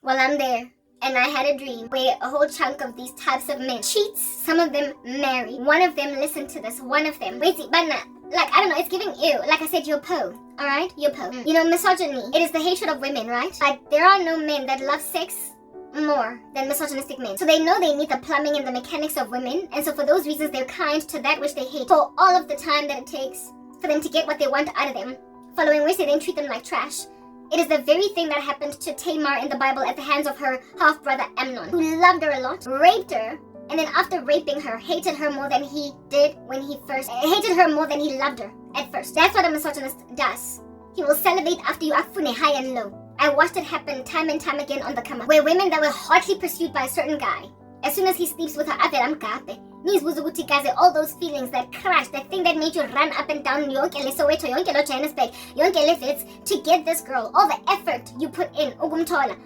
Well, I'm there. And I had a dream where a whole chunk of these types of men cheats. Some of them marry. One of them, listen to this, one of them. Wait, but like, I don't know, it's giving ew. Like I said, you're po. Alright? You're po. You know, misogyny. It is the hatred of women, right? But there are no men that love sex more than misogynistic men. So they know they need the plumbing and the mechanics of women. And so for those reasons, they're kind to that which they hate. For all of the time that it takes for them to get what they want out of them. Following which they then treat them like trash. It is the very thing that happened to Tamar in the Bible at the hands of her half-brother Amnon, who loved her a lot, raped her, and then after raping her, hated her more than he did when he first, hated her more than he loved her at first. That's what a misogynist does. He will salivate after you afune high and low. I watched it happen time and time again on the come up, where women that were hotly pursued by a certain guy, as soon as he sleeps with her, all those feelings that crash, that thing that made you run up and down yonke le Soweto, yonke lo Johannesburg, yonke le Wits, to get this girl, all the effort you put in,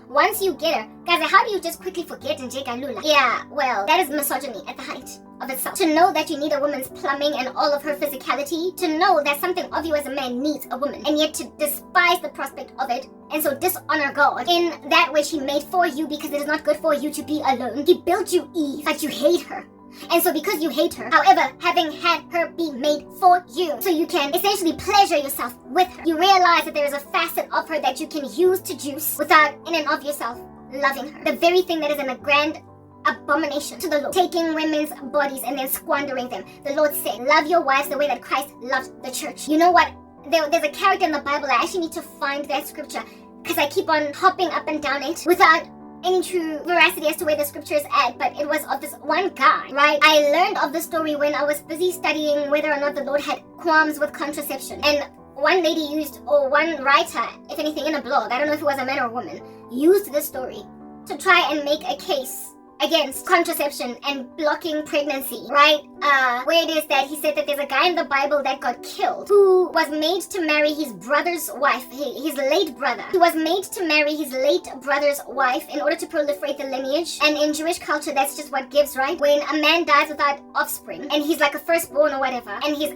once you get her, guys, how do you just quickly forget and Lula? Yeah, well, that is misogyny at the height of itself. To know that you need a woman's plumbing and all of her physicality, to know that something of you as a man needs a woman, and yet to despise the prospect of it, and so dishonor God in that which he made for you, because it is not good for you to be alone. He built you Eve, but you hate her. And so because you hate her, however, having had her be made for you, so you can essentially pleasure yourself with her, you realize that there is a facet of her that you can use to juice without in and of yourself loving her. The very thing that is in a grand abomination to the Lord, taking women's bodies and then squandering them. The Lord said, love your wives the way that Christ loved the church. You know what? There's a character in the Bible. I actually need to find that scripture because I keep on hopping up and down it without any true veracity as to where the scripture is at, but it was of this one guy, right? I learned of the story when I was busy studying whether or not the Lord had qualms with contraception. And one lady used, or one writer, if anything, in a blog, I don't know if it was a man or a woman, used this story to try and make a case against contraception and blocking pregnancy, right? Where it is that he said that there's a guy in the Bible that got killed who was made to marry his brother's wife, his late brother. He was made to marry his late brother's wife in order to proliferate the lineage. And in Jewish culture, that's just what gives, right? When a man dies without offspring and he's like a firstborn or whatever, and his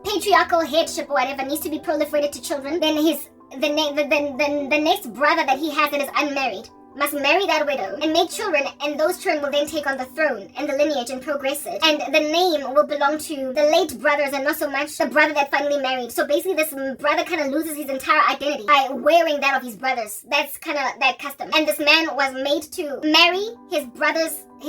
patriarchal headship or whatever needs to be proliferated to children, then the next brother that he has that is unmarried must marry that widow and make children, and those children will then take on the throne and the lineage and progress it. And the name will belong to the late brothers and not so much the brother that finally married. So basically this brother kind of loses his entire identity by wearing that of his brothers. That's kind of that custom. And this man was made to marry his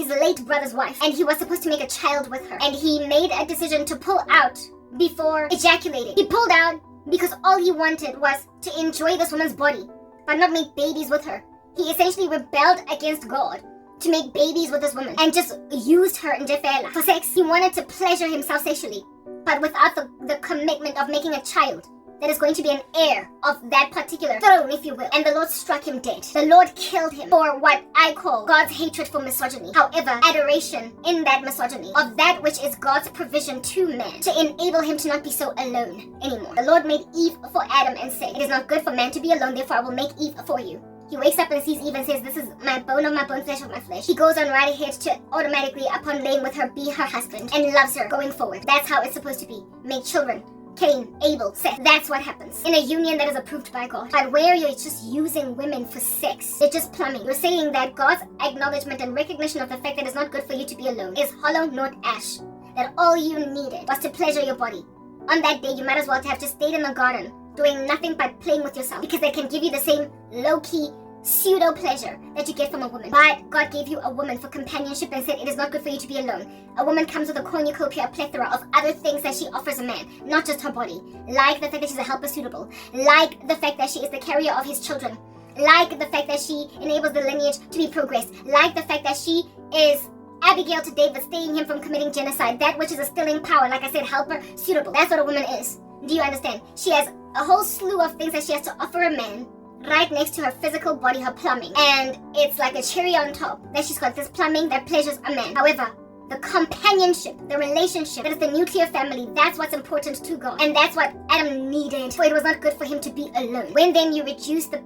late brother's wife, and he was supposed to make a child with her. And he made a decision to pull out before ejaculating. He pulled out because all he wanted was to enjoy this woman's body, but not make babies with her. He essentially rebelled against God to make babies with this woman and just used her in Jefela for sex. He wanted to pleasure himself sexually, but without the commitment of making a child that is going to be an heir of that particular throne, if you will. And the Lord struck him dead. The Lord killed him for what I call God's hatred for misogyny. However, adoration in that misogyny of that which is God's provision to man to enable him to not be so alone anymore. The Lord made Eve for Adam and said, it is not good for man to be alone, therefore I will make Eve for you. He wakes up and sees Eve and says, this is my bone of my bone, flesh of my flesh. He goes on right ahead to automatically, upon laying with her, be her husband and loves her going forward. That's how it's supposed to be. Make children. Cain, Abel, Seth. That's what happens in a union that is approved by God. But where you're just using women for sex, you're just plumbing. You're saying that God's acknowledgement and recognition of the fact that it's not good for you to be alone is hollow, not ash. That all you needed was to pleasure your body. On that day, you might as well have just stayed in the garden, doing nothing but playing with yourself, because they can give you the same low-key pseudo pleasure that you get from a woman. But God gave you a woman for companionship and said it is not good for you to be alone. A woman comes with a cornucopia, a plethora of other things that she offers a man, not just her body, like the fact that she's a helper suitable, like the fact that she is the carrier of his children, like the fact that she enables the lineage to be progressed, like the fact that she is Abigail to David, staying him from committing genocide, that which is a stilling power, like I said, helper suitable. That's what a woman is. Do you understand? She has a whole slew of things that she has to offer a man right next to her physical body, her plumbing. And it's like a cherry on top that she's got this plumbing that pleasures a man. However, the companionship, the relationship, that is the nuclear family, that's what's important to God. And that's what Adam needed, for it was not good for him to be alone. When then you reduce the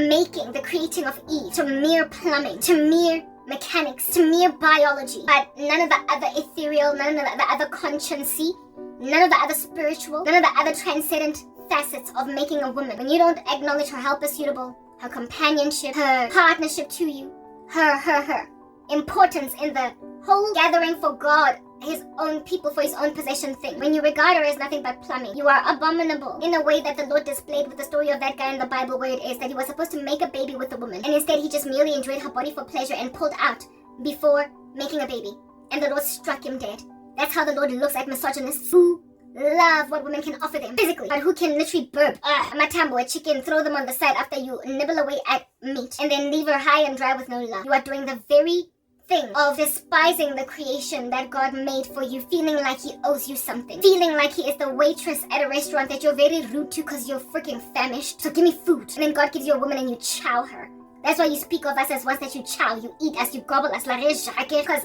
making, the creating of Eve to mere plumbing, to mere mechanics, to mere biology, but none of the other ethereal, none of the other consciency, none of the other spiritual, none of the other transcendent facets of making a woman. When you don't acknowledge her helper suitable, her companionship, her partnership to you, her importance in the whole gathering for God, his own people for his own possession thing. When you regard her as nothing but plumbing, you are abominable in a way that the Lord displayed with the story of that guy in the Bible, where it is that he was supposed to make a baby with the woman, and instead he just merely enjoyed her body for pleasure and pulled out before making a baby, and the Lord struck him dead. That's how the Lord looks at misogynists who love what women can offer them physically, but who can literally burp a matambo, a chicken, throw them on the side after you nibble away at meat, and then leave her high and dry with no love. You are doing the very thing of despising the creation that God made for you, feeling like he owes you something, feeling like he is the waitress at a restaurant that you're very rude to because you're freaking famished. So give me food. And then God gives you a woman and you chow her. That's why you speak of us as ones that you chow, you eat us, you gobble us, because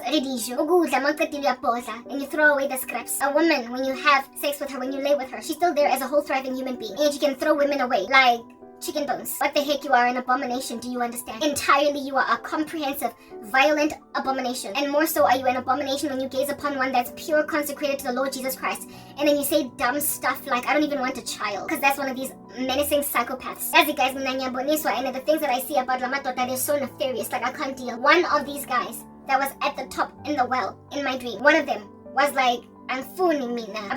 and you throw away the scraps. A woman, when you have sex with her, when you lay with her, she's still there as a whole thriving human being, and you can throw women away like chicken bones. What the heck, you are an abomination, do you understand? Entirely, you are a comprehensive, violent abomination. And more so are you an abomination when you gaze upon one that's pure, consecrated to the Lord Jesus Christ, and then you say dumb stuff like, I don't even want a child, because that's one of these menacing psychopaths. As you guys, and the things that I see about Lamato that is so nefarious, like I can't deal. One of these guys that was at the top in the well in my dream, one of them was like, I'm fooling me now.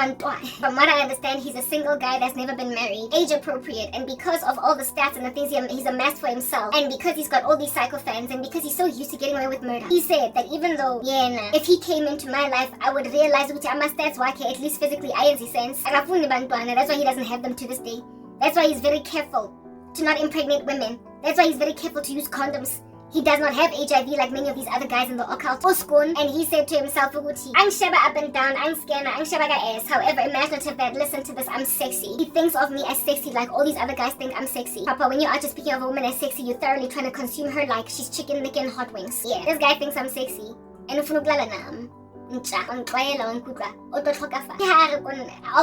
From what I understand, he's a single guy that's never been married, age appropriate, and because of all the stats and the things he's amassed for himself, and because he's got all these psycho fans, and because he's so used to getting away with murder, he said that even though, if he came into my life, I would realize which my stats were, at least physically, I ain't sense. That's why he doesn't have them to this day. That's why he's very careful to not impregnate women. That's why he's very careful to use condoms. He does not have HIV like many of these other guys in the occult. And he said to himself, I'm shaba up and down, I'm scanner, I'm shaba ass. However imaginative that, listen to this, I'm sexy. He thinks of me as sexy like all these other guys think I'm sexy. Papa, when you are just speaking of a woman as sexy, you're thoroughly trying to consume her like she's chicken licking hot wings. Yeah, this guy thinks I'm sexy. And of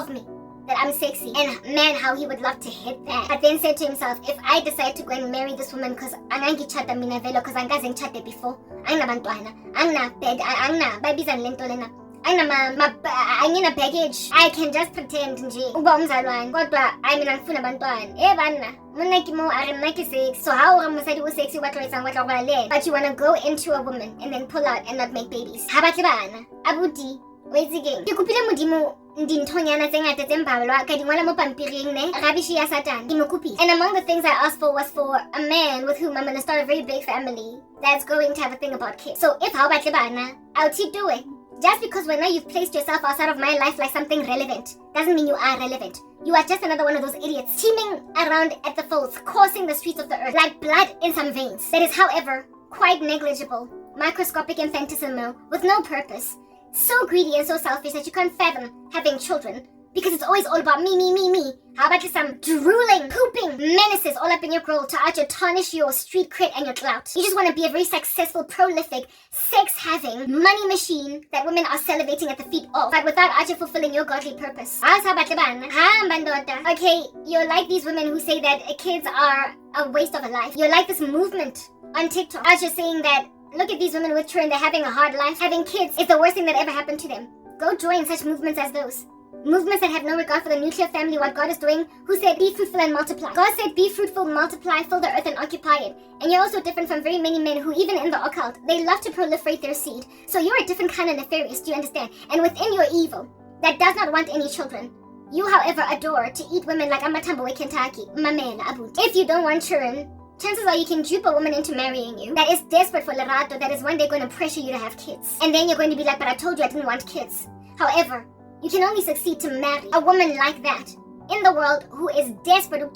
me. That I'm sexy, and man, how he would love to hit that. But then said to himself, if I decide to go and marry this woman because angangi chata mina velo because angazeng chate before, angna bantwana, angna bed, angna babizan lento lena, angina baggage, I can just pretend nje uba umzalwane kodwa I mina ngifuna bantwana bana munaki mo arimaki sex. So how musadi was sexy but you want to go into a woman and then pull out and not make babies. Habatle bana abuti wezigeng ke kupile modimo ndinthonyana tse ngata tse mbalwa ka dingwala mo pampiring ne rabishi ya satan ke mokopi. And among the things I asked for was for a man with whom I'm going to start a very big family that's going to have a thing about kids. So if how batle bana, I'll keep doing. Just because when now you've placed yourself outside of my life like something relevant doesn't mean you are relevant. You are just another one of those idiots teeming around at the folds, coursing the streets of the earth like blood in some veins. That is, however, quite negligible, microscopic infinitesimal, with no purpose. So greedy and so selfish that you can't fathom having children because it's always all about me. How about some drooling, pooping menaces all up in your grill to tarnish your street cred and your clout? You just want to be a very successful, prolific, sex-having money machine that women are salivating at the feet of, but without actually fulfilling your godly purpose. Okay, you're like these women who say that kids are a waste of a life. You're like this movement on TikTok. I was just saying that look at these women with children, they're having a hard life. Having kids is the worst thing that ever happened to them. Go join such movements as those. Movements that have no regard for the nuclear family, what God is doing, who said be fruitful and multiply. God said be fruitful, multiply, fill the earth and occupy it. And you're also different from very many men who, even in the occult, they love to proliferate their seed. So you're a different kind of nefarious, do you understand? And within your evil, that does not want any children, you, however, adore to eat women like Amatambo Kentucky, Mamela Abut. If you don't want children, chances are you can dupe a woman into marrying you that is desperate for Lerato, that is one day going to pressure you to have kids. And then you're going to be like, but I told you I didn't want kids. However, you can only succeed to marry a woman like that in the world who is desperate and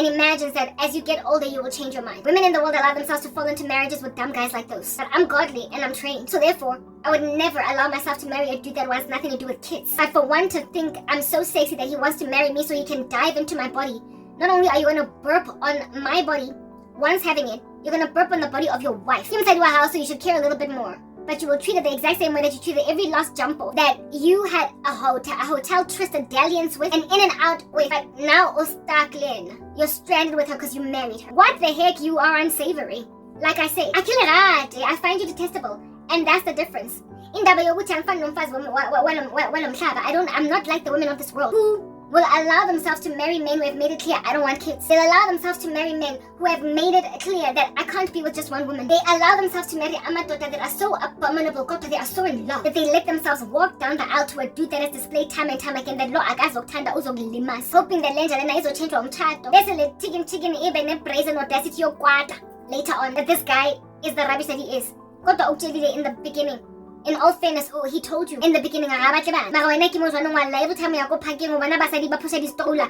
imagines that as you get older you will change your mind. Women in the world allow themselves to fall into marriages with dumb guys like those. But I'm godly and I'm trained. So therefore, I would never allow myself to marry a dude that wants nothing to do with kids. But for one to think I'm so sexy that he wants to marry me so he can dive into my body, not only are you going to burp on my body once having it, you're going to burp on the body of your wife. You inside your house, so you should care a little bit more. But you will treat it the exact same way that you treated every lost jumpo that you had a hotel twisted dalliance with and in and out with. But now you're stranded with her because you married her. What the heck? You are unsavory. Like I say, I find you detestable. And that's the difference. indaba yokuthi angifani nomfazi walomhlaba. I'm not like the women of this world who will allow themselves to marry men who have made it clear I don't want kids. They'll allow themselves to marry men who have made it clear that I can't be with just one woman. They allow themselves to marry amadoda that are so abominable, kodwa they are so in love that they let themselves walk down the aisle to a dude that has displayed time and time again that lo akazokuthanda uzokulimasa, hoping that lenja lena izochangewa umtshado bese le chicken ibe ne-brazen audacity yokwata later on that this guy is the rubbish that he is. Kodwa utshelile in the beginning. In all fairness, he told you in the beginning, mara wena ke mo jwanong walla every time ya go parking o bana basadi ba phusha di-stola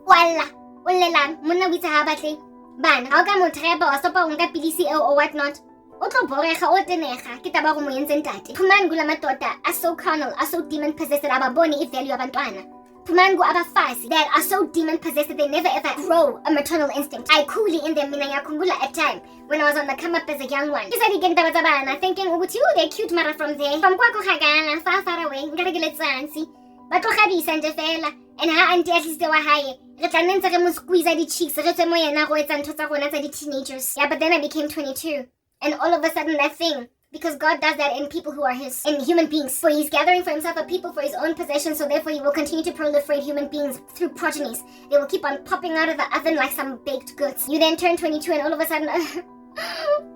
walla o llelang monna o itse ha batle bana ha o ka mo treba wa stopa o nka pilisi or what not o tlo borega o tenega ke taba go mo yentseng tate. Phumangu la madoda are so carnal, are so demon possessed that ababoni i-value abantwana. Phumangu abafazi that are so demon possessed that they never ever grow a maternal instinct. I coolly in them mina ngiyakhumbula at time when I was on the come up as a young one. Thinking ukuthi they're cute mara from there. From kwako khagana far away. Ngirigile tsansi. Batlogabisa nje fela. And ha auntie at least wa hae. Re tla nne ntse re mo squeeze di cheeks. Re tswe mo yena go etsa ntho tsa rona tsa di teenagers. Yeah, but then I became 22. And all of a sudden that thing, because God does that in people who are his, in human beings. For he's gathering for himself a people for his own possession, so therefore he will continue to proliferate human beings through progenies. They will keep on popping out of the oven like some baked goods. You then turn 22 and all of a sudden, I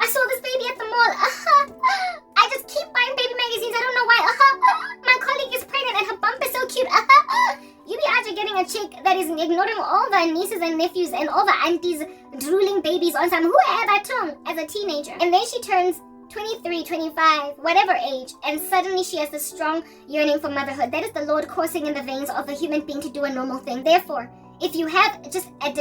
saw this baby at the mall. I just keep buying baby magazines, I don't know why. My colleague is pregnant and her bump is so cute. You be out getting a chick that is ignoring all the nieces and nephews and all the aunties drooling babies on some whoever tongue as a teenager. And then she turns 23, 25, whatever age, and suddenly she has this strong yearning for motherhood. That is the Lord coursing in the veins of a human being to do a normal thing. Therefore, if you have just a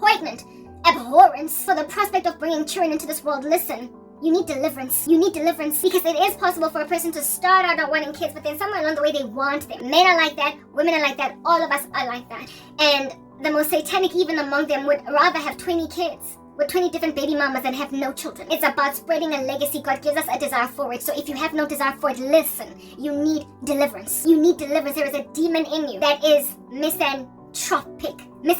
poignant abhorrence for the prospect of bringing children into this world, listen, you need deliverance. You need deliverance because it is possible for a person to start out not wanting kids, but then somewhere along the way they want them. Men are like that, women are like that, all of us are like that. And the most satanic even among them would rather have 20 kids with 20 different baby mamas and have no children. It's about spreading a legacy. God gives us a desire for it. So if you have no desire for it, listen, you need deliverance. You need deliverance. There is a demon in you that is misanthropic. There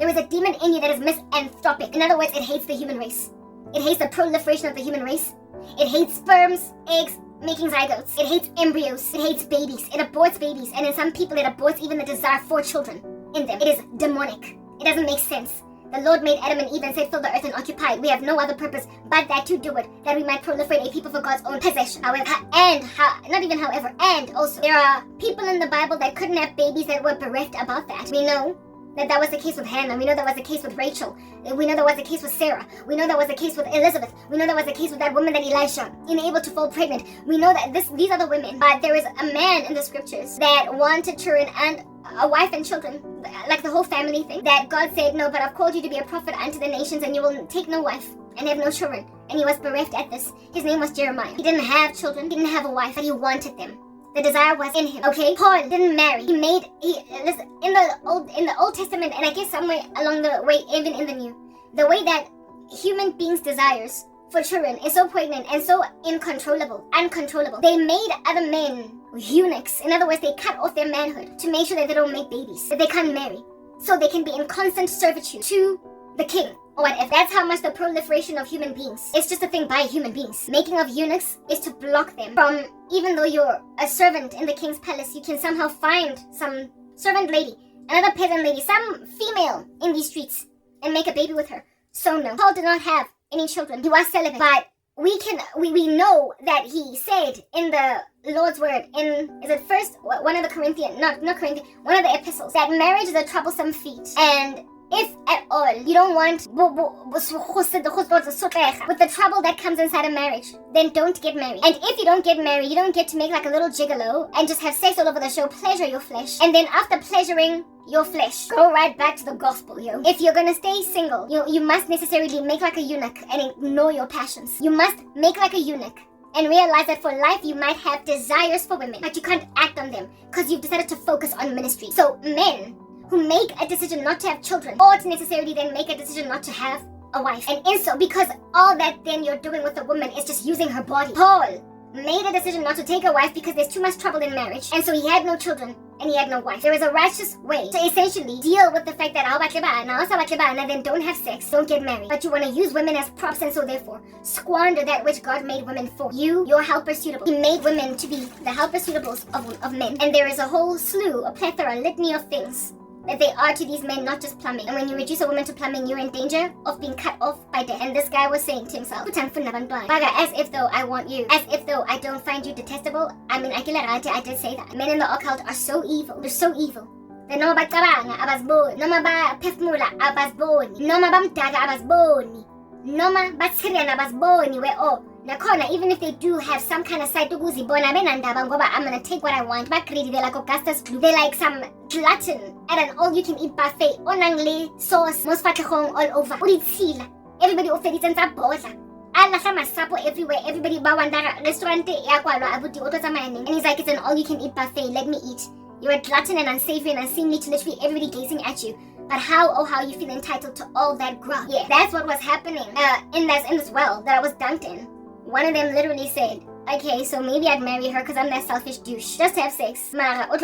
is a demon in you that is misanthropic. In other words, it hates the human race. It hates the proliferation of the human race. It hates sperms, eggs, making zygotes. It hates embryos. It hates babies. It aborts babies. And in some people, it aborts even the desire for children in them. It is demonic. It doesn't make sense. The Lord made Adam and Eve and said, fill the earth and occupy it. We have no other purpose but that to do it, that we might proliferate a people for God's own possession. However, and also, there are people in the Bible that couldn't have babies that were bereft about that. We know that was the case with Hannah. We know that was the case with Rachel. We know that was the case with Sarah. We know that was the case with Elizabeth. We know that was the case with that woman that Elisha, unable to fall pregnant. We know that these are the women. But there is a man in the scriptures that wanted children and a wife and children, like the whole family thing, that God said, no, but I've called you to be a prophet unto the nations and you will take no wife and have no children. And he was bereft at this. His name was Jeremiah. He didn't have children, he didn't have a wife, but he wanted them. The desire was in him. Okay, Paul didn't marry. Listen, in the Old Testament, and I guess somewhere along the way, even in the New, the way that human beings' desires for children is so poignant and so uncontrollable. They made other men eunuchs. In other words, they cut off their manhood to make sure that they don't make babies, that they can't marry, so they can be in constant servitude to the king or whatever. That's how much the proliferation of human beings. It's just a thing by human beings. Making of eunuchs is to block them from, even though you're a servant in the king's palace, you can somehow find some servant lady, another peasant lady, some female in these streets and make a baby with her. So no, Paul did not have any children. He was celibate, but we know that he said in the Lord's word in, is it first one of the Corinthians, not Corinthians, one of the epistles, that marriage is a troublesome feat, and if at all you don't want with the trouble that comes inside a marriage, then don't get married. And if you don't get married, you don't get to make like a little gigolo and just have sex all over the show, pleasure your flesh, and then after pleasuring your flesh, go right back to the gospel, yo. If you're gonna stay single, you must necessarily make like a eunuch and ignore your passions. You must make like a eunuch and realize that for life you might have desires for women, but you can't act on them because you've decided to focus on ministry. So men who make a decision not to have children ought necessarily then make a decision not to have a wife. And in so, because all that then you're doing with a woman is just using her body. Paul made a decision not to take a wife because there's too much trouble in marriage, and so he had no children and he had no wife. There is a righteous way to essentially deal with the fact that then don't have sex, don't get married. But you want to use women as props, and so therefore squander that which God made women for. Your helper suitable. He made women to be the helper suitables of men. And there is a whole slew, a plethora, a litany of things that they are to these men, not just plumbing. And when you reduce a woman to plumbing, you're in danger of being cut off by death. And this guy was saying to himself, as if though I want you, as if though I don't find you detestable. I mean, I did say that. Men in the occult are so evil. They're so evil. Noma bacabanga abasboni, noma baphefumula abasboni, noma bamdaka abasboni, noma bathiriyana abasboni we nakhona, even if they do have some kind of side ukuzibona benandaba ngoba I'm gonna take what I want. Bakredi, they're like Augustus Gloop. They're like some glutton at an all-you-can-eat buffet. Onangle sauce, most fatlhong all over. Uditsila. Everybody ofeditse ntsa bodla. Alahla masapo everywhere. Everybody bawanda restaurant ya kwalwa abuti otlo tsamaya neng. And he's like, it's an all-you-can-eat buffet. Let me eat. You're a glutton and unsavory and unseemly to literally everybody gazing at you. But how you feel entitled to all that grub. Yeah, that's what was happening in this well that I was dunked in. One of them literally said, okay, so maybe I'd marry her because I'm that selfish douche. Just to have sex. Mara, like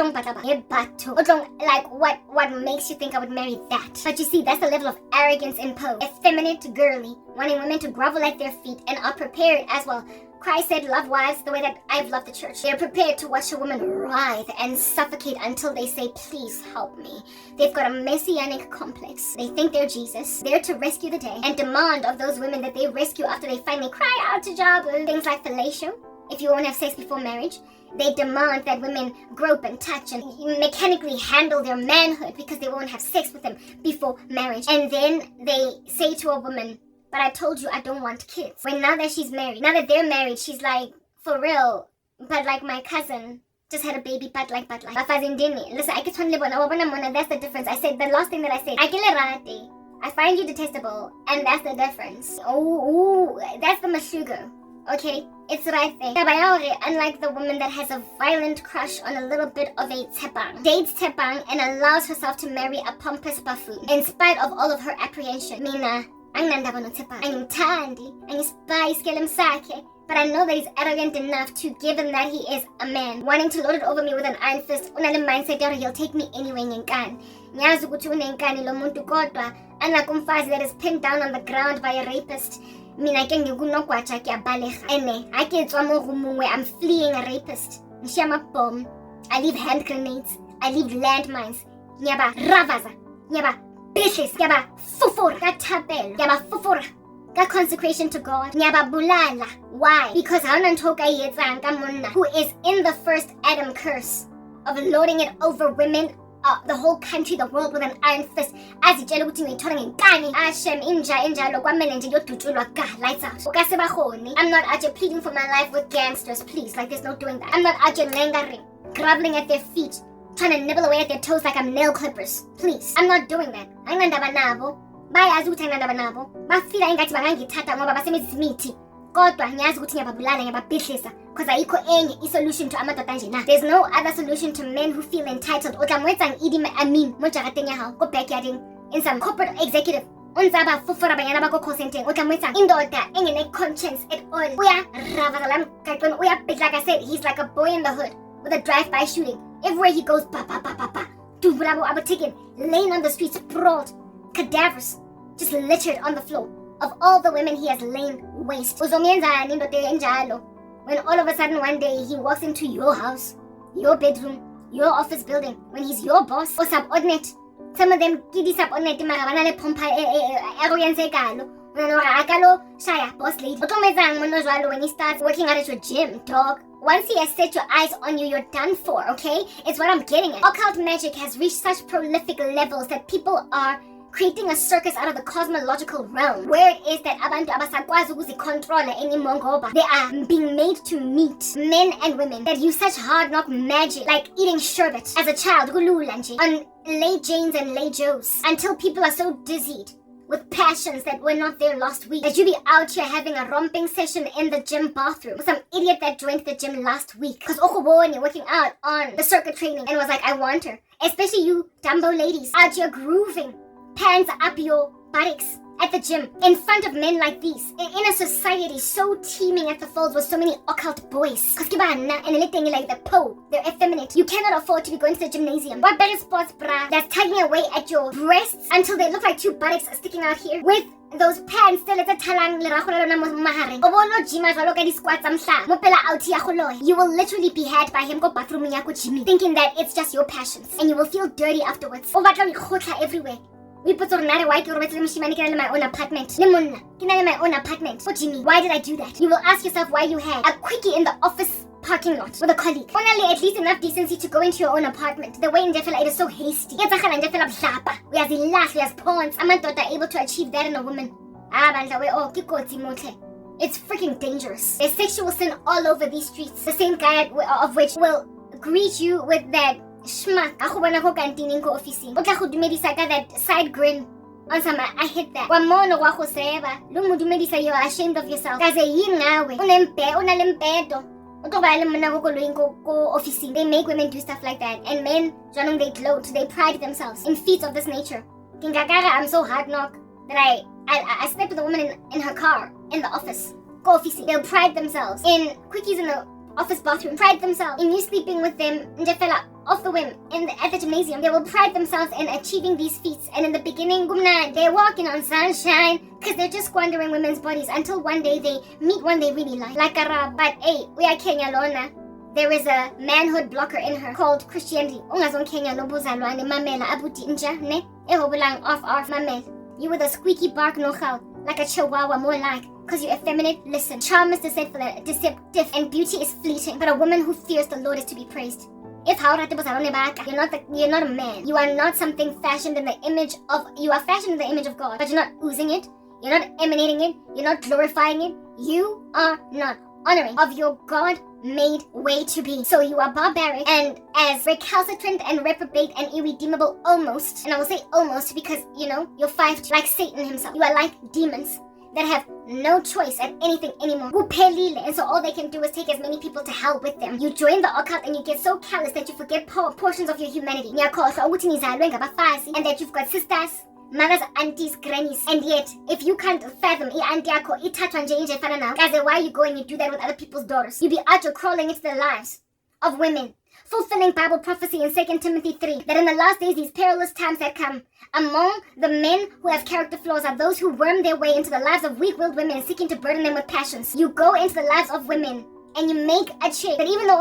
what makes you think I would marry that? But you see, that's the level of arrogance imposed. Effeminate, girly, wanting women to grovel at their feet and are prepared as well. Christ said, love wives the way that I've loved the church. They're prepared to watch a woman writhe and suffocate until they say, please help me. They've got a messianic complex. They think they're Jesus, there to rescue the day, and demand of those women that they rescue after they finally cry out to Jabu. Things like fellatio, if you won't have sex before marriage. They demand that women grope and touch and mechanically handle their manhood because they won't have sex with them before marriage. And then they say to a woman, but I told you I don't want kids. When now that she's married, now that they're married, she's like, for real, but like my cousin just had a baby, but like. Listen, I get that's the difference. I said, the last thing that I said, I find you detestable, and that's the difference. Oh, that's the mashugo. Okay, it's right there. Unlike the woman that has a violent crush on a little bit of a tepang, dates tepang and allows herself to marry a pompous buffoon, in spite of all of her apprehension. Mina, anginandaba noThepang, angimthandi, angispice sakhe, but I know that he's arrogant enough to, given that he is a man, wanting to lord it over me with an iron fist. Unale mindset that he'll take me anyway ngenkani. Ngiyazi ukuthi unenkani lo muntu kodwa, unlike umfazi that is pinned down on the ground by a rapist. Mina ke ngikunogwaja ke abalega. Ene, I ke tswa mo rumong where I'm fleeing a rapist. Ngishiya ama-bomb. I leave hand grenades. I leave landmines. Nyaba ravaza. Nyaba bitches. Nyaba fufura. Katabel. Nyaba fufura. Ka consecration to God. Nyaba bulala. Why? Because haunantoka yetsang ka monna who is in the first Adam curse of lording it over women, the whole country, the world with an iron fist. Azitshela ukuthi ngiyithola ngenkani. Ashem injalo kwamele nje yodutshulwa ga, lights out. Ukasebahoni. I'm not out here pleading for my life with gangsters, please. Like, there's no doing that. I'm not out here lingering, groveling at their feet, trying to nibble away at their toes like I'm nail clippers. Please. I'm not doing that. Anginandaba nabo. Bayazi ukuthi anginandaba nabo. Bafila ingathi bangangithatha ngoba basemenzisa imithi. Kodwa ngiyazi ukuthi ngiyababulala, ngiyababhidlisa, because ayikho enye isolution to amadoda nje na. There's no other solution to men who feel entitled. Otlamwetsang Idi Amin mo jarateng ya hao go backyarding in some corporate executive. Unzaba fufura banyana ba go call center. Otlamwetsang indoda engene conscience at all. Uya ravazalam kakon uya bit, like I said, he's like a boy in the hood with a drive-by shooting. Everywhere he goes, pa. Dubulabo abatikin, laying on the streets, sprawled, cadavers just littered on the floor of all the women he has lain waste. When all of a sudden one day he walks into your house, your bedroom, your office building, when he's your boss or subordinate. Some of them kidi subordinate marabanale pompa arrogance ekalo. Shaya, boss lady. When he starts working out at your gym, dog. Once he has set your eyes on you, you're done for, okay? It's what I'm getting at. Occult magic has reached such prolific levels that people are creating a circus out of the cosmological realm, where it is that abantu abasakwazi ukuzicontrola anymore ngoba they are being made to meet men and women that use such hard knock magic, like eating sherbet as a child, on lay Janes and lay Joes, until people are so dizzied with passions that were not there last week, that you be out here having a romping session in the gym bathroom with some idiot that joined the gym last week because Occult working out on the circuit training and was like, I want her. Especially you Dumbo ladies out here grooving, pants up your buttocks, at the gym, in front of men like these, in a society so teeming at the folds with so many occult boys. And anything like the they're effeminate. You cannot afford to be going to the gymnasium. What better sports bra that's tugging away at your breasts until they look like two buttocks sticking out here with those pants still at the talang you will literally be had by him go bathroom thinking that it's just your passions and you will feel dirty afterwards. Everywhere. We put on why my own apartment. My own apartment. What do you mean? Why did I do that? You will ask yourself why you had a quickie in the office parking lot with a colleague. Only at least enough decency to go into your own apartment. The way in Jeffela it is so hasty. We are pawns. I'm not able to achieve that in a woman. It's freaking dangerous. There's sexual sin all over these streets. The same guy of which will greet you with that schmuck. That side grin. On some, I hit that. You're ashamed of yourself. They make women do stuff like that. And men, they gloat. They pride themselves in feats of this nature. I'm so hard knock that I slept with a woman in her car in the office. They'll pride themselves in quickies in the office bathroom. Pride themselves in you sleeping with them off the whim at the gymnasium. They will pride themselves in achieving these feats. And in the beginning, they're walking on sunshine because they're just squandering women's bodies until one day they meet one they really like Karabo. But hey, we are Kenya Lona. There is a manhood blocker in her called Christianity. You with a squeaky bark no-how, like a chihuahua more like. Because you're effeminate, listen. Charm is deceptive and beauty is fleeting. But a woman who fears the Lord is to be praised. If you're not a man. You are not something fashioned in the image of, you are fashioned in the image of God. But you're not oozing it. You're not emanating it. You're not glorifying it. You are not honoring of your God-made way to be. So you are barbaric and as recalcitrant and reprobate and irredeemable almost. And I will say almost because, you're 5 like Satan himself. You are like demons that have no choice at anything anymore. And so all they can do is take as many people to hell with them. You join the occult and you get so callous that you forget portions of your humanity. And that you've got sisters, mothers, aunties, grannies. And yet, if you can't fathom why you go and you do that with other people's daughters? You be out crawling into the lives of women. Fulfilling Bible prophecy in 2 Timothy 3, that in the last days, these perilous times that come, among the men who have character flaws are those who worm their way into the lives of weak-willed women seeking to burden them with passions. You go into the lives of women and you make a chick that even though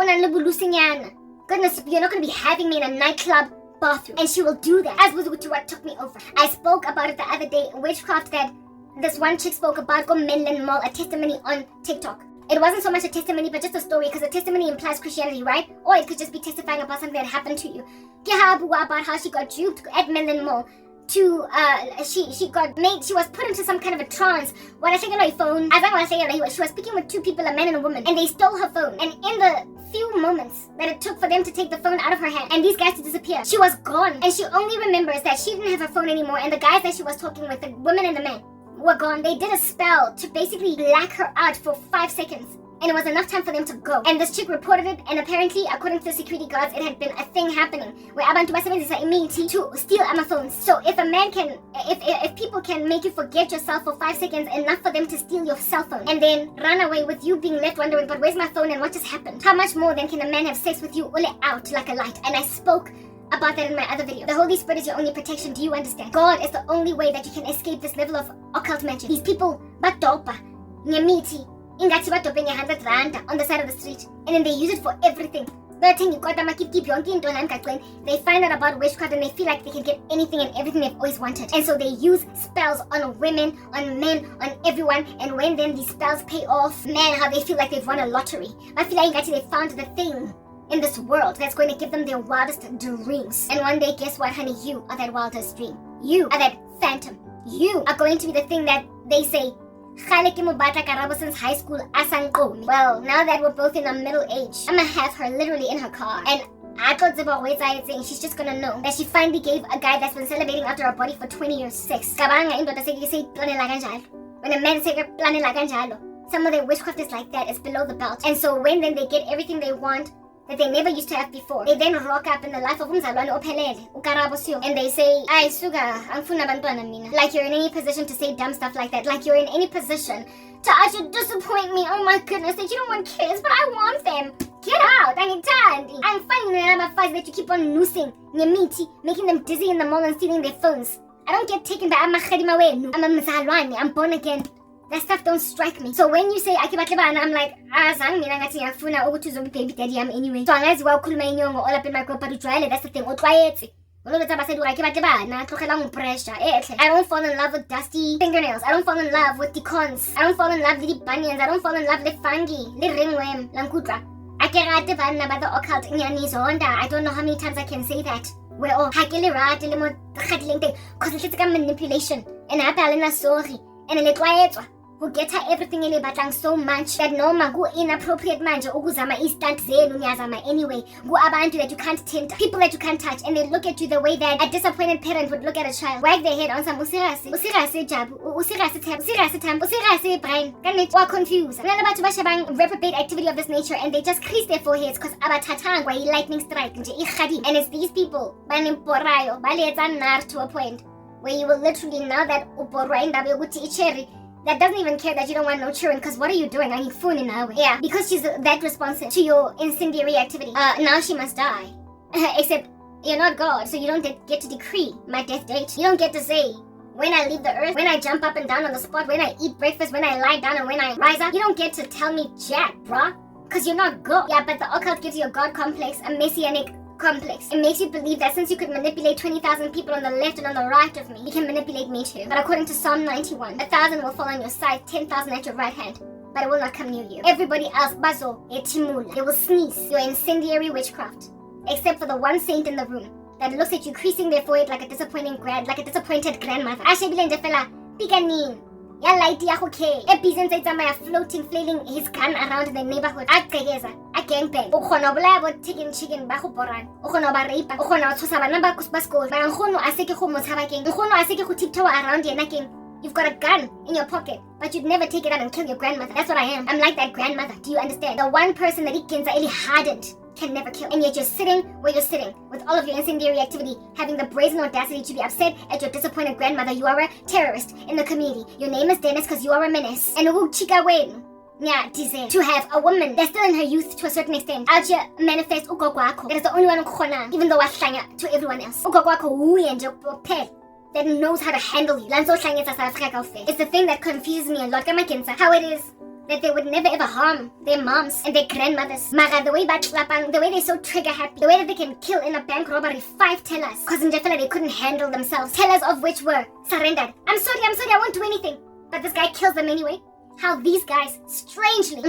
goodness, you're not going to be having me in a nightclub bathroom. And she will do that, as was what took me over. I spoke about it the other day, witchcraft that this one chick spoke about, go Menland Mall, a testimony on TikTok. It wasn't so much a testimony, but just a story, because a testimony implies Christianity, right? Or it could just be testifying about something that happened to you. About how she got duped at Menland Mall. She was put into some kind of a trance. She was speaking with 2 people, a man and a woman, and they stole her phone. And in the few moments that it took for them to take the phone out of her hand and these guys to disappear, she was gone. And she only remembers that she didn't have her phone anymore, and the guys that she was talking with, the women and the men, were gone. They did a spell to basically black her out for 5 seconds. And it was enough time for them to go. And this chick reported it, and apparently, according to the security guards, it had been a thing happening where abantu basebenzisa imithi to steal phones. So if a man can, if people can make you forget yourself for 5 seconds, enough for them to steal your cell phone and then run away with you being left wondering, but where's my phone and what just happened? How much more then can a man have sex with you ule out like a light? And I spoke about that in my other video. The Holy Spirit is your only protection. Do you understand? God is the only way that you can escape this level of occult magic. These people batopa nyamithi ingathi badopeng 100 rand on the side of the street, and then they use it for everything. They find out about witchcraft and they feel like they can get anything and everything they've always wanted. And so they use spells on women, on men, on everyone. And when then these spells pay off, man, how they feel like they've won a lottery. I feel like they found the thing in this world that's going to give them their wildest dreams. And one day, guess what, honey? You are that wildest dream. You are that phantom. You are going to be the thing that they say, Karabo since high school. Well, now that we're both in our middle age, I'm gonna have her literally in her car. And saying she's just gonna know that she finally gave a guy that's been celebrating after her body for 20 years sex. When a man says some of their witchcraft is like that, it's below the belt. And so when then they get everything they want, that they never used to have before. They then rock up in the life of umzalwane ophelele, uKarabo Siyo, and they say, "Ay suka, angifuna abantwana mina." Like you're in any position to say dumb stuff like that. Like you're in any position to actually disappoint me. Oh my goodness, that you don't want kids, but I want them. Get out, angithandi. I'm finding another fight that you keep on noosing, ngemithi, making them dizzy in the mall and stealing their phones. I don't get taken by amakhadima wenu. I'm a mzalwane, I'm born again. That stuff don't strike me. So when you say akibatlebana, I'm like, azange mina ngathi ngiyafuna ukuthi uzobe baby daddy yami anyway. So angaziwa ukhuluma inyongo all up in my group, but ujwayele, that's the thing. Otlwayetse. I don't fall in love with dusty fingernails. I don't fall in love with the cons. I don't fall in love with the bunions. I don't fall in love with the fungi. The ringworm. Lankudra. I can't about the occult. I don't know how many times I can say that. We're all hakili rat, because it's like a manipulation. And I balance sorry. And a little who get her everything in batang so much that no magu inappropriate manje ukuzama instant zenu nyazama anyway. Go abantu that you can't tint, people that you can't touch, and they look at you the way that a disappointed parent would look at a child. Wag their head on some usirasi jabu, usirasi tab, usirasi tam, usirasi brain. Ganit or confused. None about bashabang reprobate activity of this nature, and they just crease their foreheads because abatatangwa lightning strike and it's these people banimporayo baletsa nar to a point where you will literally know that uporwa indabe yokuthi icheri that doesn't even care that you don't want no children, because what are you doing? I need food in our way. Yeah, because she's that responsive to your incendiary activity. Now she must die. Except you're not God, so you don't get to decree my death date. You don't get to say when I leave the earth, when I jump up and down on the spot, when I eat breakfast, when I lie down, and when I rise up. You don't get to tell me jack, bruh, because you're not God. Yeah, but the occult gives you a God complex, a messianic complex. It makes you believe that since you could manipulate 20,000 people on the left and on the right of me, you can manipulate me too. But according to Psalm 91, 1,000 will fall on your side, 10,000 at your right hand, but it will not come near you. Everybody else, bazo, etimula, they will sneeze your incendiary witchcraft, except for the one saint in the room that looks at you creasing their forehead like a disappointed grandmother. Ashebile fella, pikanin. Ya light ya okay. Epizen saitsamaya floating, flailing his gun around the neighborhood. Agegeza, a gangbang. Ukhono bolabo chicken ba go boran. Ukhono ba rape. Ukhono tshosa bana ba kusbasko. Ba nkgono a se ke go motshaba keng. Nkgono a se ke go tiptoe around yena keng. You've got a gun in your pocket, but you'd never take it out and kill your grandmother. That's what I am. I'm like that grandmother. Do you understand? The one person that ikenza eli hardened can never kill. And yet you're sitting where you're sitting with all of your incendiary activity, having the brazen audacity to be upset at your disappointed grandmother. You are a terrorist in the community. Your name is Dennis because you are a menace. And to have a woman that's still in her youth to a certain extent out here manifest ugokwako. That is the only one even though wahlanya to everyone else. Ugokwako that knows how to handle you. It's the thing that confuses me a lot. How it is that they would never ever harm their moms and their grandmothers. Mara, the way they're so trigger happy, the way that they can kill in a bank robbery 5 tellers, because in Jeffela they couldn't handle themselves. Tellers of which were surrendered. I'm sorry, I won't do anything. But this guy kills them anyway. How these guys, strangely,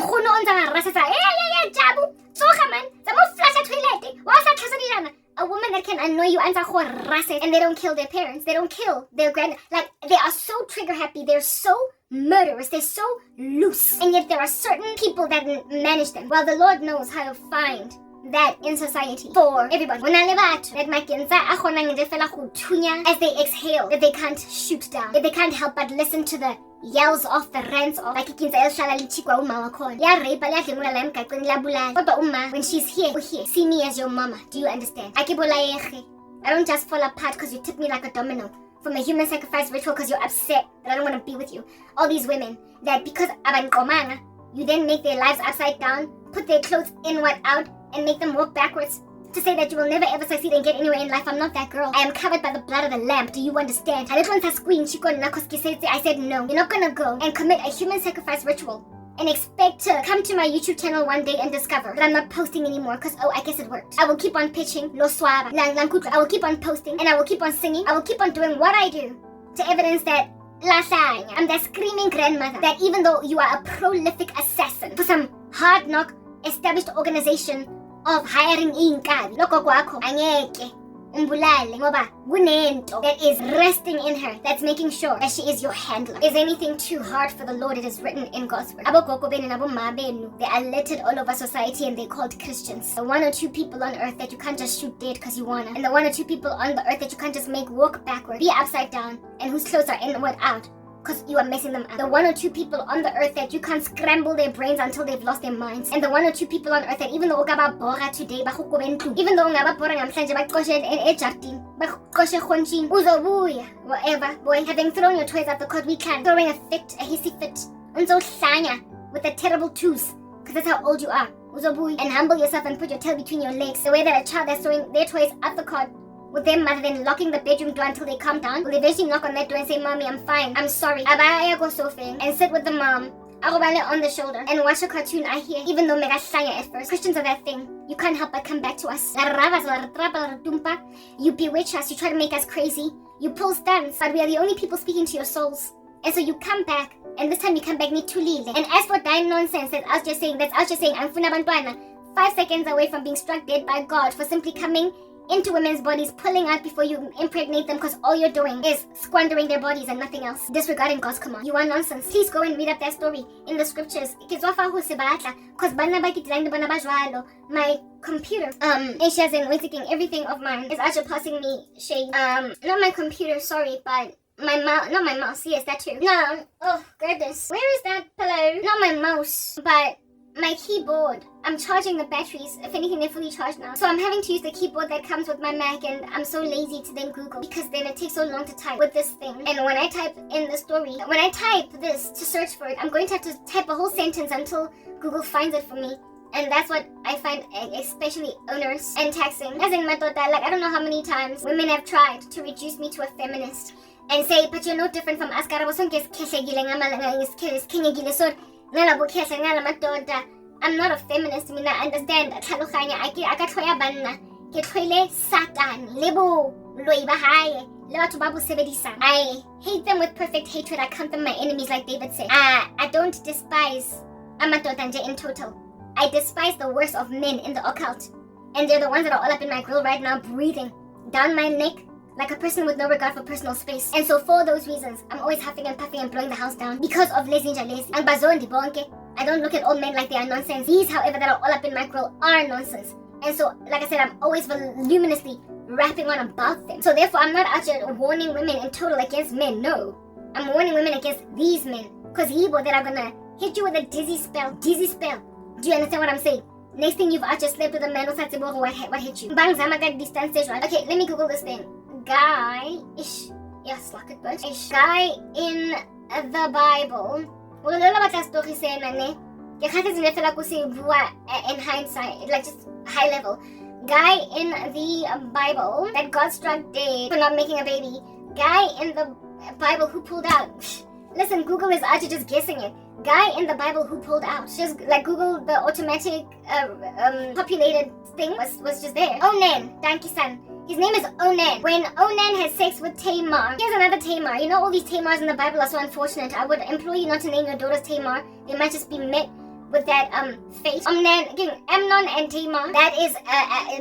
a woman that can annoy you and they don't kill their parents, they don't kill their like they are so trigger happy, they're so murderous, they're so loose, and yet there are certain people that manage them. Well, the Lord knows how to find that in society for everybody. As they exhale, that they can't shoot down, that they can't help but listen to the yells off, the rants off. Like when she's here, see me as your mama. Do you understand? I don't just fall apart because you tip me like a domino from a human sacrifice ritual because you're upset that I don't want to be with you. All these women that because abankomanga, you then make their lives upside down, put their clothes inward out, and make them walk backwards to say that you will never ever succeed and get anywhere in life. I'm not that girl. I am covered by the blood of the lamb. Do you understand? I said no. You're not gonna go and commit a human sacrifice ritual and expect to come to my YouTube channel one day and discover that I'm not posting anymore because, oh, I guess it worked. I will keep on pitching, I will keep on posting, and I will keep on singing. I will keep on doing what I do to evidence that I'm that screaming grandmother that even though you are a prolific assassin for some hard knock established organization of hiring inkabi, loko kwakho angeke umbulale ngoba kunento that is resting in her that's making sure that she is your handler. Is anything too hard for the Lord? It is written in God's word. Abogogo benu naboma benu, they are littered all over society and they're called Christians. The 1 or 2 people on earth that you can't just shoot dead because you wanna, and the 1 or 2 people on the earth that you can't just make walk backward, be upside down, and whose clothes are inward out, because you are messing them up. The 1 or 2 people on the earth that you can't scramble their brains until they've lost their minds. And the 1 or 2 people on earth that even though ungaba bora today, even though ungaba bora namhlanje baqoshe ejartini, baqoshe khonchini, uzobuya, whatever, boy, having thrown your toys out the cot, we can. Throwing a hissy fit, unzohlanya, with the terrible twos, because that's how old you are. Uzobuya, and humble yourself and put your tail between your legs. The way that a child that's throwing their toys out the cot with their mother, then locking the bedroom door until they calm down, will eventually knock on that door and say, Mommy, I'm fine, I'm sorry. Abaya go sofeng and sit with the mom, arobale on the shoulder, and watch a cartoon I hear, even though mega shaya at first. Christians are that thing. You can't help but come back to us. You bewitch us, you try to make us crazy, you pull stunts, but we are the only people speaking to your souls. And so you come back, and this time you come back nitulile. And as for that nonsense that's us just saying, I'm funa bantwana, 5 seconds away from being struck dead by God for simply coming into women's bodies, pulling out before you impregnate them, because all you're doing is squandering their bodies and nothing else, disregarding God's command. You are nonsense. Please go and read up that story in the scriptures. Because my computer, everything of mine is actually passing me shade. Not my computer, sorry, but my mouse, not my mouse, yes, that too. No, oh goodness. Where is that pillow? Not my mouse, but my keyboard. I'm charging the batteries. If anything, they're fully charged now. So I'm having to use the keyboard that comes with my Mac, and I'm so lazy to then Google, because then it takes so long to type with this thing. And when I type in the story, when I type this to search for it, I'm going to have to type a whole sentence until Google finds it for me. And that's what I find especially onerous and taxing. As in my daughter, like, I don't know how many times women have tried to reduce me to a feminist and say, but you're no different from us. I'm not a feminist. I mean, I understand. I hate them with perfect hatred. I count them my enemies, like David said. I don't despise Amatotanje in total. I despise the worst of men in the occult. And they're the ones that are all up in my grill right now, breathing down my neck like a person with no regard for personal space. And so for those reasons, I'm always huffing and puffing and blowing the house down because of lazy. And bazondi bonke. I don't look at all men like they are nonsense. These, however, that are all up in my grill are nonsense. And so, like I said, I'm always voluminously rapping on about them. So therefore, I'm not out here warning women in total against men. No. I'm warning women against these men. Because Yibo, that are gonna hit you with a dizzy spell. Dizzy spell. Do you understand what I'm saying? Next thing you've actually slept with a man who what hit you. Bang zamaga distance. Okay, let me Google this thing. Guy ish. Yes, like it, but ish. Guy in the Bible. In hindsight, like just high level. Guy in the Bible that God struck dead for not making a baby. Guy in the Bible who pulled out. Listen, Google is actually just guessing it. Guy in the Bible who pulled out. Just like Google, the automatic populated thing was just there. Onan, Danki-san. His name is Onan. When Onan had sex with Tamar. Here's another Tamar. You know all these Tamars in the Bible are so unfortunate. I would implore you not to name your daughters Tamar. They might just be met with that fate. Amnon and Tamar. That is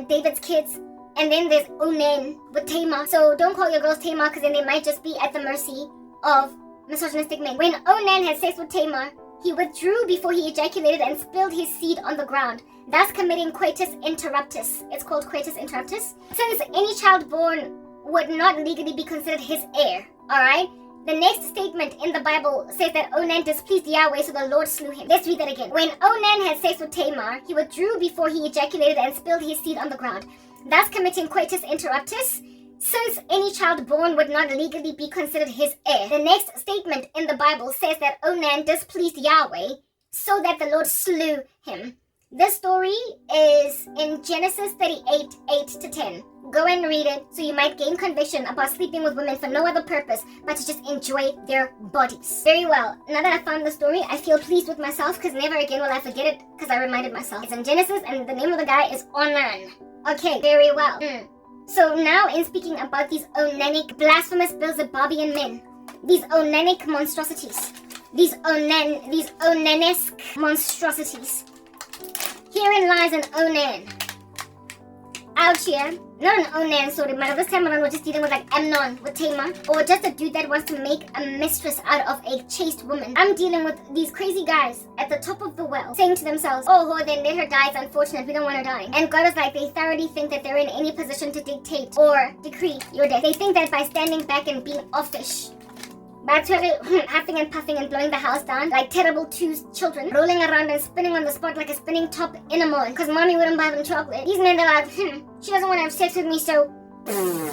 David's kids. And then there's Onan with Tamar. So don't call your girls Tamar, because then they might just be at the mercy of misogynistic men. When Onan had sex with Tamar, he withdrew before he ejaculated and spilled his seed on the ground, thus committing coitus interruptus. It's called coitus interruptus. Since any child born would not legally be considered his heir, alright? The next statement in the Bible says that Onan displeased Yahweh, so the Lord slew him. Let's read that again. When Onan had sex with Tamar, he withdrew before he ejaculated and spilled his seed on the ground, thus committing coitus interruptus. Since any child born would not legally be considered his heir. The next statement in the Bible says that Onan displeased Yahweh, so that the Lord slew him. This story is in Genesis 38, 8-10. Go and read it so you might gain conviction about sleeping with women for no other purpose but to just enjoy their bodies. Very well. Now that I found the story, I feel pleased with myself, because never again will I forget it, because I reminded myself. It's in Genesis and the name of the guy is Onan. Okay, very well. So now, in speaking about these onanic, blasphemous Beelzebubian men, these onanic monstrosities, these onanesque monstrosities, herein lies an Onan. Out here, not an Onan, sorry, but this time around we're just dealing with like Amnon with Tamar, or just a dude that wants to make a mistress out of a chaste woman. I'm dealing with these crazy guys at the top of the well, saying to themselves, oh, then let her die, it's unfortunate, we don't want her dying. And God is like, they thoroughly think that they're in any position to dictate or decree your death. They think that by standing back and being offish, huffing and puffing and blowing the house down like terrible two children, rolling around and spinning on the spot like a spinning top in a mall because mommy wouldn't buy them chocolate. These men, they're like, she doesn't want to have sex with me, so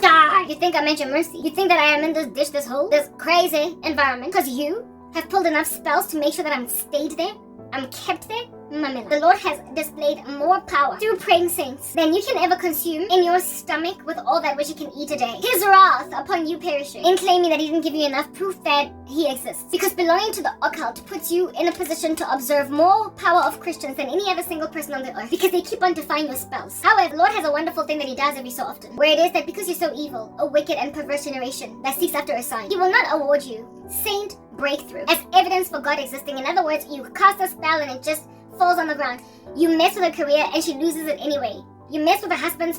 die. You think I meant your mercy? You think that I am in this ditch, this hole, this crazy environment because you have pulled enough spells to make sure that I'm stayed there? I'm kept there? Mamela. The Lord has displayed more power through praying saints than you can ever consume in your stomach with all that which you can eat a day. His wrath upon you perishing in claiming that he didn't give you enough proof that he exists. Because belonging to the occult puts you in a position to observe more power of Christians than any other single person on the earth because they keep on defying your spells. However, the Lord has a wonderful thing that he does every so often, where it is that because you're so evil, a wicked and perverse generation that seeks after a sign, he will not award you saint breakthrough as evidence for God existing. In other words, you cast a spell and it just falls on the ground. You mess with her career and she loses it anyway. You mess with her husband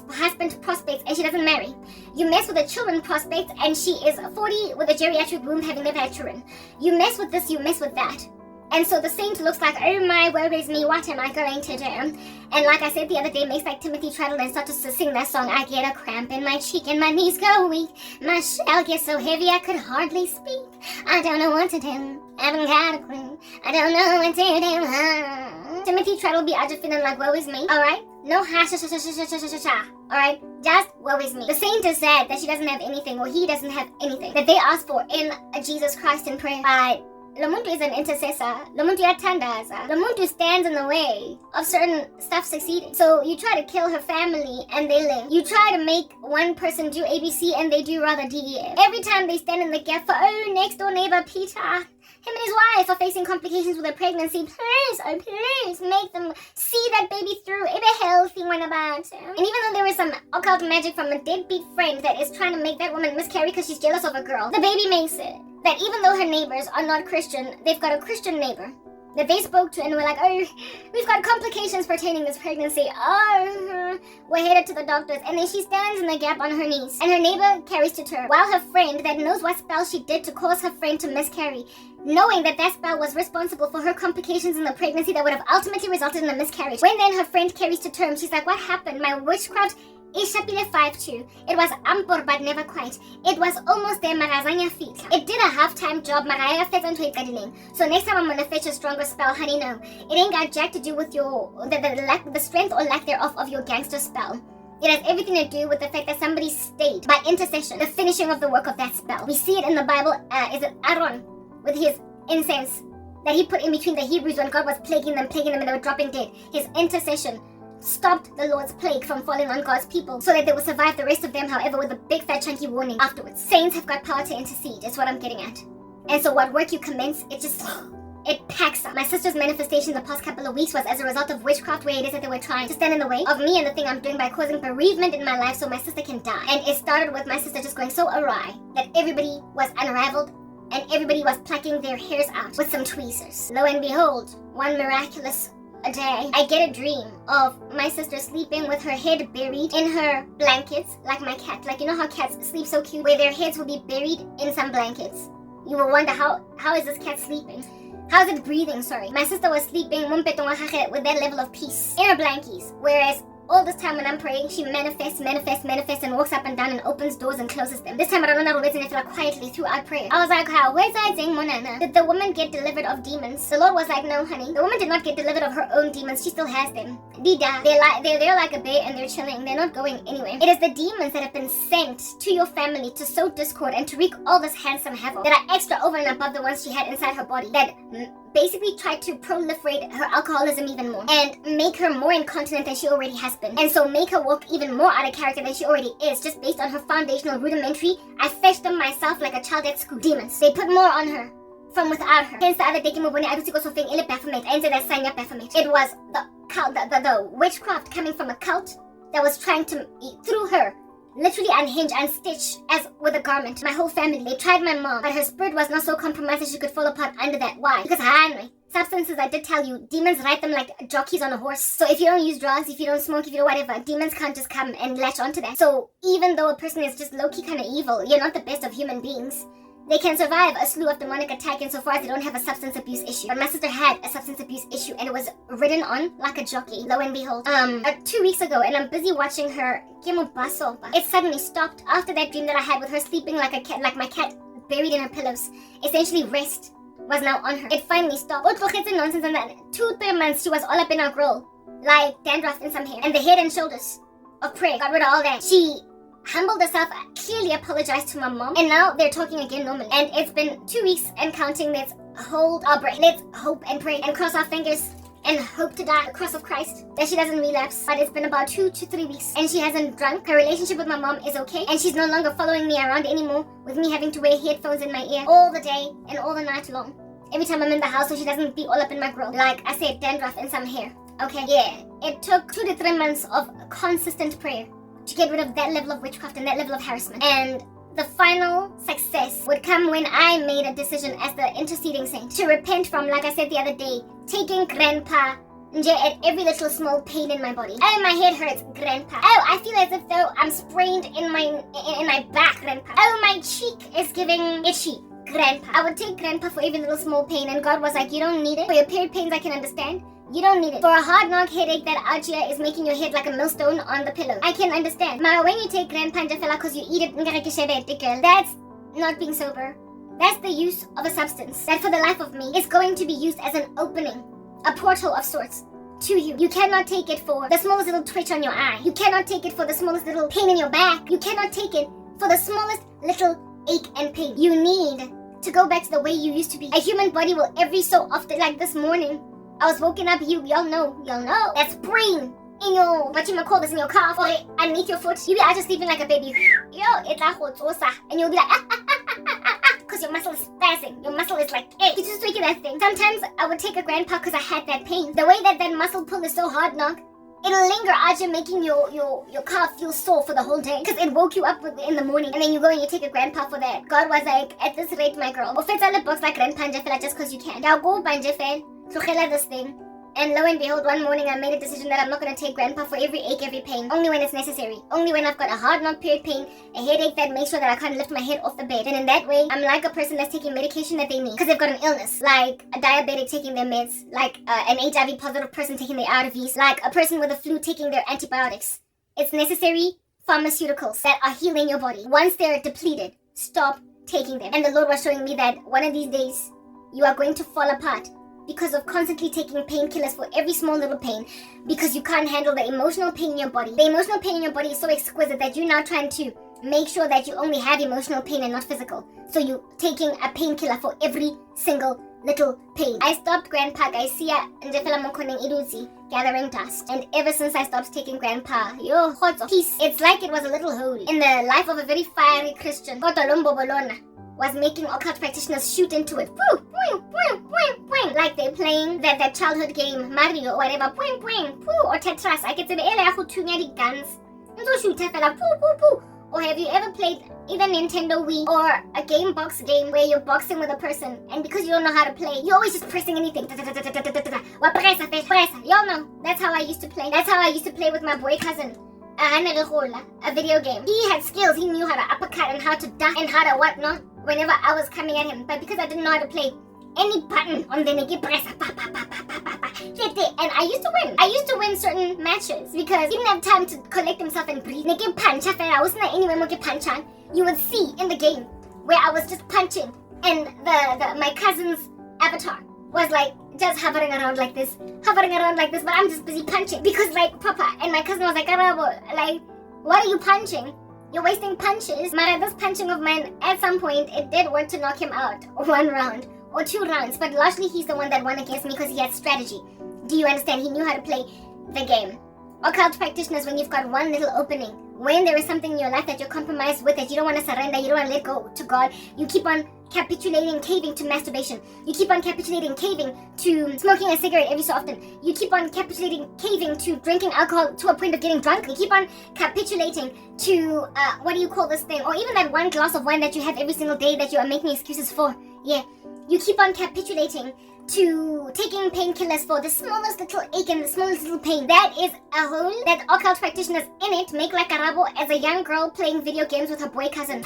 prospects and she doesn't marry. You mess with the children prospects and she is 40 with a geriatric womb having never had children. You mess with this, you mess with that. And so the saint looks like, oh my, woe is me, what am I going to do? And like I said the other day, makes like Timothy Treadle and starts to sing that song. I get a cramp in my cheek and my knees go weak. My shell gets so heavy I could hardly speak. I don't know what to do. I haven't got a clue. I don't know what to do. Timothy Treadle be out of feeling like, woe is me. Alright? No ha-sha-sha-sha-sha-sha-sha-sha. Alright? Just woe is me. The saint is sad that she doesn't have anything, or he doesn't have anything that they ask for in Jesus Christ in prayer. Lomuntu is an intercessor. Lomuntu yatandaza. Lomuntu stands in the way of certain stuff succeeding. So you try to kill her family and they live. You try to make one person do ABC and they do rather DEF. Every time they stand in the gap for, oh, next door neighbor Peter, him and his wife are facing complications with their pregnancy. Please, oh please, make them see that baby through. It a healthy one about. And even though there is some occult magic from a deadbeat friend that is trying to make that woman miscarry because she's jealous of a girl, the baby makes it. That even though her neighbors are not Christian, they've got a Christian neighbor that they spoke to and were like, oh, we've got complications pertaining this pregnancy. Oh, we're headed to the doctors. And then she stands in the gap on her knees. And her neighbor carries to term. While her friend that knows what spell she did to cause her friend to miscarry, knowing that that spell was responsible for her complications in the pregnancy that would have ultimately resulted in a miscarriage. When then her friend carries to term, she's like, what happened? My witchcraft Ishapile 5-2. It was ampor but never quite. It was almost there, Marazanya feet. It did a half-time job, Maraya fed onto it. So next time I'm gonna fetch a stronger spell, honey, no. It ain't got jack to do with your the strength or lack thereof of your gangster spell. It has everything to do with the fact that somebody stayed by intercession, the finishing of the work of that spell. We see it in the Bible, is it Aaron with his incense that he put in between the Hebrews when God was plaguing them and they were dropping dead. His intercession stopped the Lord's plague from falling on God's people so that they would survive the rest of them, however, with a big fat chunky warning afterwards. Saints have got power to intercede, is what I'm getting at. And so what work you commence, it packs up. My sister's manifestation the past couple of weeks was as a result of witchcraft, where it is that they were trying to stand in the way of me and the thing I'm doing by causing bereavement in my life so my sister can die. And it started with my sister just going so awry that everybody was unraveled and everybody was plucking their hairs out with some tweezers. Lo and behold, one miraculous a day, I get a dream of my sister sleeping with her head buried in her blankets, like my cat. Like, you know how cats sleep so cute, where their heads will be buried in some blankets. You will wonder, how is this cat sleeping? How's it breathing, sorry? My sister was sleeping with that level of peace in her blankies, whereas all this time when I'm praying, she manifests and walks up and down and opens doors and closes them. This time I don't know quietly throughout prayer. I was like, how? Where's I saying Monana? Did the woman get delivered of demons? The Lord was like, no, honey. The woman did not get delivered of her own demons. She still has them. Dida. They're there like a bear and they're chilling. They're not going anywhere. It is the demons that have been sent to your family to sow discord and to wreak all this handsome havoc that are extra over and above the ones she had inside her body, that basically tried to proliferate her alcoholism even more and make her more incontinent than she already has been, and so make her walk even more out of character than she already is, just based on her foundational rudimentary, I fetched them myself like a child at school, demons. They put more on her from without her. Hence the other day, it was the witchcraft coming from a cult that was trying to, through her, literally unhinge, unstitch as with a garment. My whole family, they tried my mom, but her spirit was not so compromised that she could fall apart under that. Why? Because substances, I did tell you, demons ride them like jockeys on a horse. So if you don't use drugs, if you don't smoke, if you do whatever, demons can't just come and latch onto that. So even though a person is just low-key kind of evil, you're not the best of human beings. They can survive a slew of demonic attack insofar as they don't have a substance abuse issue. But my sister had a substance abuse issue and it was ridden on like a jockey, lo and behold. 2 weeks ago, and I'm busy watching her, it suddenly stopped after that dream that I had with her sleeping like a cat, like my cat buried in her pillows. Essentially, rest was now on her. It finally stopped. Nonsense, and then 2-3 months she was all up in our grill, like dandruff in some hair, and the head and shoulders of prayer got rid of all that. She humbled herself, clearly apologized to my mom, and now they're talking again normally. And it's been 2 weeks and counting. Let's hold our breath. Let's hope and pray and cross our fingers and hope to die, the cross of Christ, that she doesn't relapse. But it's been about 2 to 3 weeks and she hasn't drunk. Her relationship with my mom is okay, and she's no longer following me around anymore with me having to wear headphones in my ear all the day and all the night long every time I'm in the house, so she doesn't be all up in my grill. Like I said, dandruff and some hair. Okay, yeah, it took 2 to 3 months of consistent prayer to get rid of that level of witchcraft and that level of harassment. And the final success would come when I made a decision as the interceding saint to repent from, like I said the other day, taking grandpa at every little small pain in my body. Oh, my head hurts, grandpa. Oh, I feel as if though I'm sprained in my back, grandpa. Oh, my cheek is giving itchy, grandpa. I would take grandpa for every little small pain, and God was like, you don't need it. For your period pains, I can understand. You don't need it. For a hard knock headache that out here is making your head like a millstone on the pillow, I can understand. But when you take grandpa because you eat it, that's not being sober. That's the use of a substance that for the life of me is going to be used as an opening, a portal of sorts to you. You cannot take it for the smallest little twitch on your eye. You cannot take it for the smallest little pain in your back. You cannot take it for the smallest little ache and pain. You need to go back to the way you used to be. A human body will every so often, like this morning, I was woken up, y'all know, that spring in your, what you might call this, in your calf or underneath your foot. You be out just sleeping like a baby. Yo, it's like hotsosa. And you'll be like, because your muscle is spazzing. Your muscle is like, hey, you just tweaking that thing. Sometimes I would take a grandpa because I had that pain. The way that muscle pull is so hard, knock, it'll linger out you, making your calf feel sore for the whole day because it woke you up in the morning, and then you go and you take a grandpa for that. God was like, at this rate, my girl, box like grandpa just because you can. Now go banjefel. This thing, and lo and behold, one morning I made a decision that I'm not going to take grandpa for every ache, every pain, only when it's necessary, only when I've got a hard knock period pain, a headache that makes sure that I can't lift my head off the bed. And in that way, I'm like a person that's taking medication that they need because they've got an illness, like a diabetic taking their meds, like an HIV positive person taking their ARVs, like a person with a flu taking their antibiotics. It's necessary pharmaceuticals that are healing your body. Once they're depleted, stop taking them. And the Lord was showing me that one of these days you are going to fall apart because of constantly taking painkillers for every small little pain, because you can't handle the emotional pain in your body. The emotional pain in your body is so exquisite that you're now trying to make sure that you only have emotional pain and not physical. So you're taking a painkiller for every single little pain. I stopped grandpa Gaisia and gathering dust, and ever since I stopped taking grandpa, peace. It's like it was a little holy in the life of a very fiery Christian. Was making occult practitioners shoot into it. Like they're playing that childhood game, Mario or whatever, or Tetris. I can say the guns. And so shoot Or have you ever played either Nintendo Wii or a game box game where you're boxing with a person, and because you don't know how to play, you're always just pressing anything. Y'all know, that's how I used to play. That's how I used to play with my boy cousin. A video game. He had skills. He knew how to uppercut and how to duck and how to whatnot whenever I was coming at him. But because I didn't know how to play any button on the Niki press, and I used to win. I used to win certain matches because he didn't have time to collect himself and breathe. Niki punch, I wasn't anywhere more punch on. You would see in the game where I was just punching, and my cousin's avatar was like just hovering around like this, but I'm just busy punching because like Papa and my cousin was like, Karabo, like, what are you punching? You're wasting punches. But this punching of mine, at some point, it did work to knock him out 1 round or 2 rounds, but largely he's the one that won against me because he had strategy. Do you understand? He knew how to play the game. Occult practitioners, when you've got one little opening, when there is something in your life that you're compromised with, that you don't want to surrender, you don't want to let go to God, you keep on capitulating, caving to masturbation. You keep on capitulating, caving to smoking a cigarette every so often. You keep on capitulating, caving to drinking alcohol to a point of getting drunk. You keep on capitulating to, what do you call this thing? Or even that 1 glass of wine that you have every single day that you are making excuses for. Yeah. You keep on capitulating to taking painkillers for the smallest little ache and the smallest little pain. That is a hole that occult practitioners in it make like Karabo as a young girl playing video games with her boy cousin.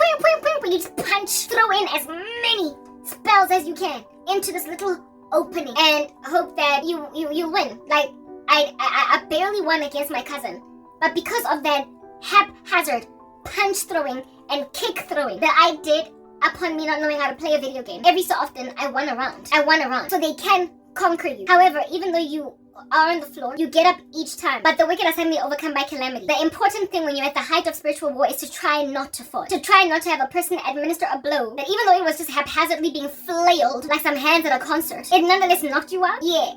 You just punch, throw in as many spells as you can into this little opening and hope that you win. Like, I barely won against my cousin, but because of that haphazard punch throwing and kick throwing that I did upon me not knowing how to play a video game. Every so often, I won around. So they can conquer you. However, even though you are on the floor, you get up each time. But the wicked are suddenly overcome by calamity. The important thing when you're at the height of spiritual war is to try not to fall. To try not to have a person administer a blow that even though it was just haphazardly being flailed like some hands at a concert, it nonetheless knocked you out. Yeah,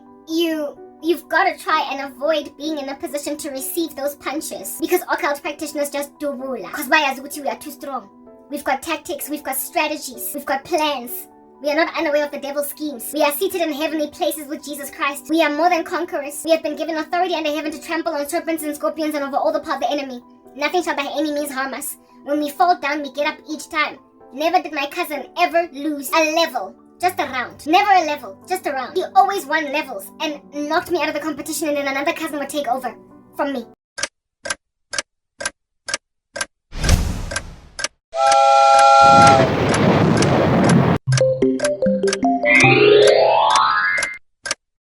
you've got to try and avoid being in a position to receive those punches. Because occult practitioners just do bula. Because by Azuti, we are too strong. We've got tactics, we've got strategies, we've got plans. We are not unaware of the devil's schemes. We are seated in heavenly places with Jesus Christ. We are more than conquerors. We have been given authority under heaven to trample on serpents and scorpions and over all the power of the enemy. Nothing shall by any means harm us. When we fall down, we get up each time. Never did my cousin ever lose a level. Just a round. Never a level. Just a round. He always won levels and knocked me out of the competition, and then another cousin would take over from me.